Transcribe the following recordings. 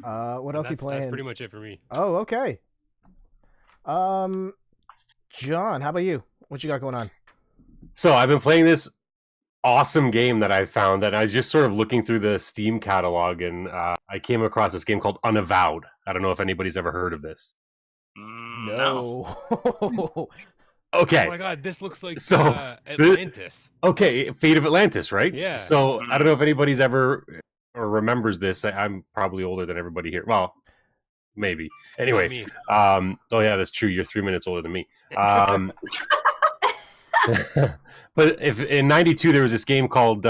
What else you playing? That's pretty much it for me. Oh, okay. John, how about you? What you got going on? So I've been playing this awesome game that I found, and I was just sort of looking through the Steam catalog, and I came across this game called Unavowed. I don't know if anybody's ever heard of this. No. Okay. Oh my god, this looks like So, Atlantis. Okay, Fate of Atlantis, right? Yeah. So I don't know if anybody's ever or remembers this. I'm probably older than everybody here. Well, maybe. Anyway, Me. oh yeah, that's true. You're 3 minutes older than me. But if in '92 there was this game called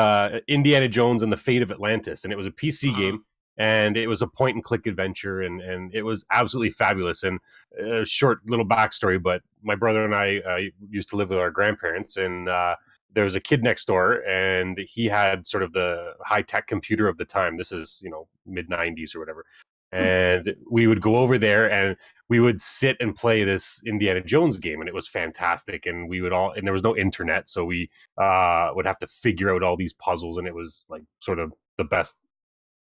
Indiana Jones and the Fate of Atlantis, and it was a PC game, and it was a point and click adventure, and it was absolutely fabulous. And a short little backstory, but my brother and I used to live with our grandparents, and there was a kid next door, and he had sort of the high tech computer of the time. This is mid '90s or whatever. And we would go over there and we would sit and play this Indiana Jones game, and it was fantastic. And we would and there was no internet, so we would have to figure out all these puzzles, and it was like sort of the best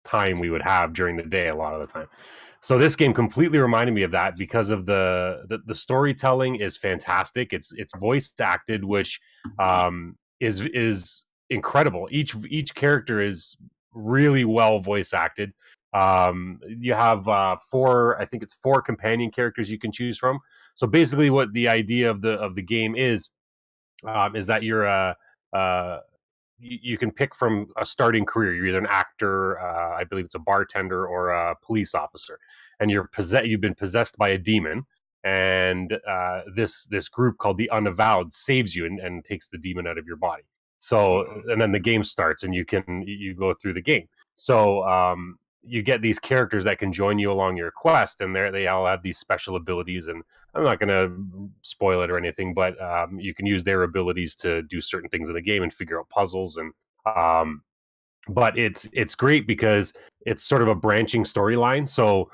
time we would have during the day a lot of the time. So this game completely reminded me of that because of the storytelling is fantastic. It's voice acted, which is incredible. Each character is really well voice acted. You have I think it's four companion characters you can choose from. So basically what the idea of the game is that you're you can pick from a starting career. You're either an actor, I believe it's a bartender, or a police officer, and you've been possessed by a demon, and this group called the Unavowed saves you and takes the demon out of your body. So, and then the game starts, and you go through the game. So you get these characters that can join you along your quest, and they all have these special abilities. And I'm not going to spoil it or anything, but you can use their abilities to do certain things in the game and figure out puzzles. And but it's great because it's sort of a branching storyline. So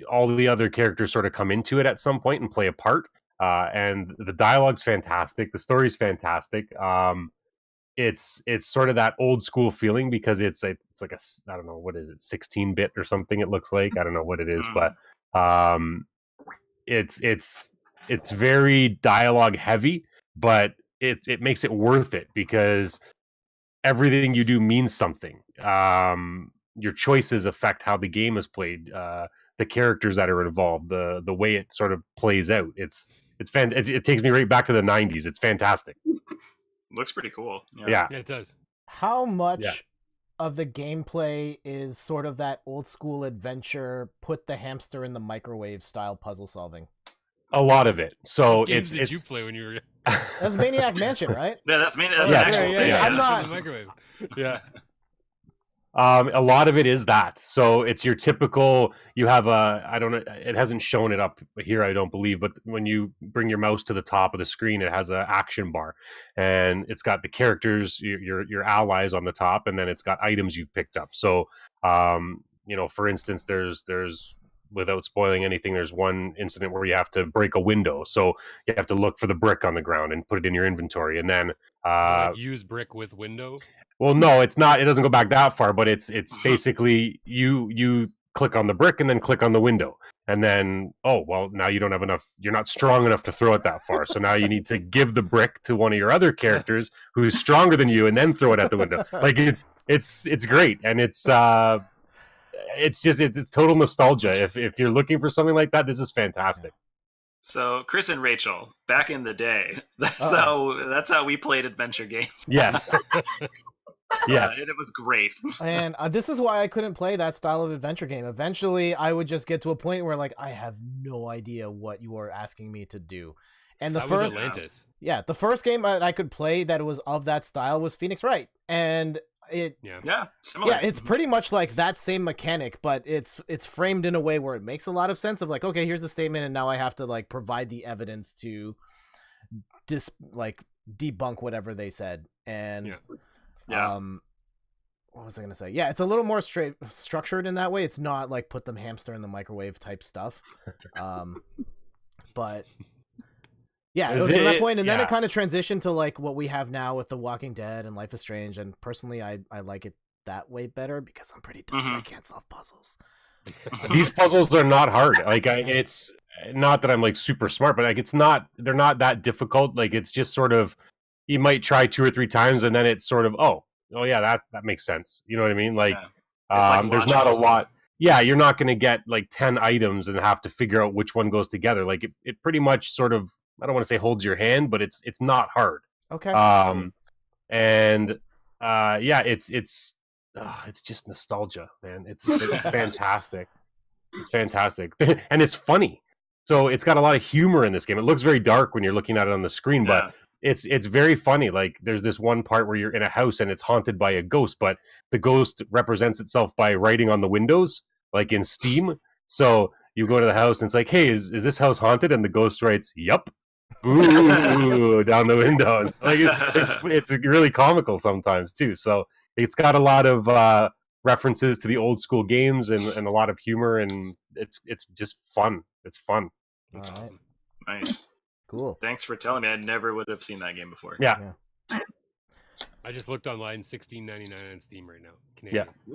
all the other characters sort of come into it at some point and play a part. And the dialogue's fantastic. The story's fantastic. It's sort of that old school feeling because it's like I don't know, what is it, 16-bit or something it looks like. I don't know what it is, but it's very dialogue heavy, but it makes it worth it because everything you do means something. Your choices affect how the game is played, the characters that are involved, the way it sort of plays out. It takes me right back to the 90s. It's fantastic. Looks pretty cool. Yeah, it does. How much of the gameplay is sort of that old school adventure, put the hamster in the microwave style puzzle solving? A lot of it. So What games it's did you play when you were? That's Maniac Mansion, right? Yeah, that's an Yes. actual thing. Yeah. I'm not- In the microwave. Yeah. A lot of it is that. So it's your typical, you have I don't know, it hasn't shown it up here, I don't believe, but when you bring your mouse to the top of the screen, it has an action bar, and it's got the characters, your allies on the top, and then it's got items you've picked up. So, for instance, there's without spoiling anything, there's one incident where you have to break a window. So you have to look for the brick on the ground and put it in your inventory, and then use brick with window. Well, no, it's not. It doesn't go back that far, but it's basically you click on the brick and then click on the window, and then now you don't have enough. You're not strong enough to throw it that far, so now you need to give the brick to one of your other characters who's stronger than you, and then throw it at the window. Like it's great, and it's total nostalgia. If you're looking for something like that, this is fantastic. So Chris and Rachel, back in the day, that's how we played adventure games. Yes. Yes. And it was great. And this is why I couldn't play that style of adventure game. Eventually, I would just get to a point where, like, I have no idea what you are asking me to do. And was Atlantis. Yeah, the first game that I could play that was of that style was Phoenix Wright. And similar. Yeah, it's pretty much like that same mechanic, but it's framed in a way where it makes a lot of sense of like, okay, here's the statement, and now I have to like provide the evidence to debunk whatever they said. And what was I gonna say? Yeah, it's a little more structured in that way. It's not like put them hamster in the microwave type stuff. But yeah, it was from that point, and then it kind of transitioned to like what we have now with The Walking Dead and Life is Strange. And personally, I like it that way better because I'm pretty dumb and I Mhm. can't solve puzzles. These puzzles are not hard. Like it's not that I'm like super smart, but like they're not that difficult. Like it's just sort of you might try 2 or 3 times and then it's sort of oh yeah, that makes sense. You know what I mean? Like Yeah. It's like there's not a logical. lot. Yeah, you're not going to get like 10 items and have to figure out which one goes together. Like it pretty much sort of I don't want to say holds your hand, but it's not hard. Okay. And yeah, it's just nostalgia, man. It's fantastic. It's fantastic, and it's funny. So it's got a lot of humor in this game. It looks very dark when you're looking at it on the screen, Yeah. but it's very funny. Like there's this one part where you're in a house and it's haunted by a ghost, but the ghost represents itself by writing on the windows, like in Steam. So you go to the house and it's like, hey, is this house haunted? And the ghost writes, yup. Ooh, down the window. Like it's really comical sometimes too. So it's got a lot of references to the old school games and a lot of humor, and it's just fun. It's fun. That's Alright. awesome. Nice. Cool. Thanks for telling me. I never would have seen that game before. Yeah. I just looked online, $16.99 on Steam right now. Canadian. Yeah.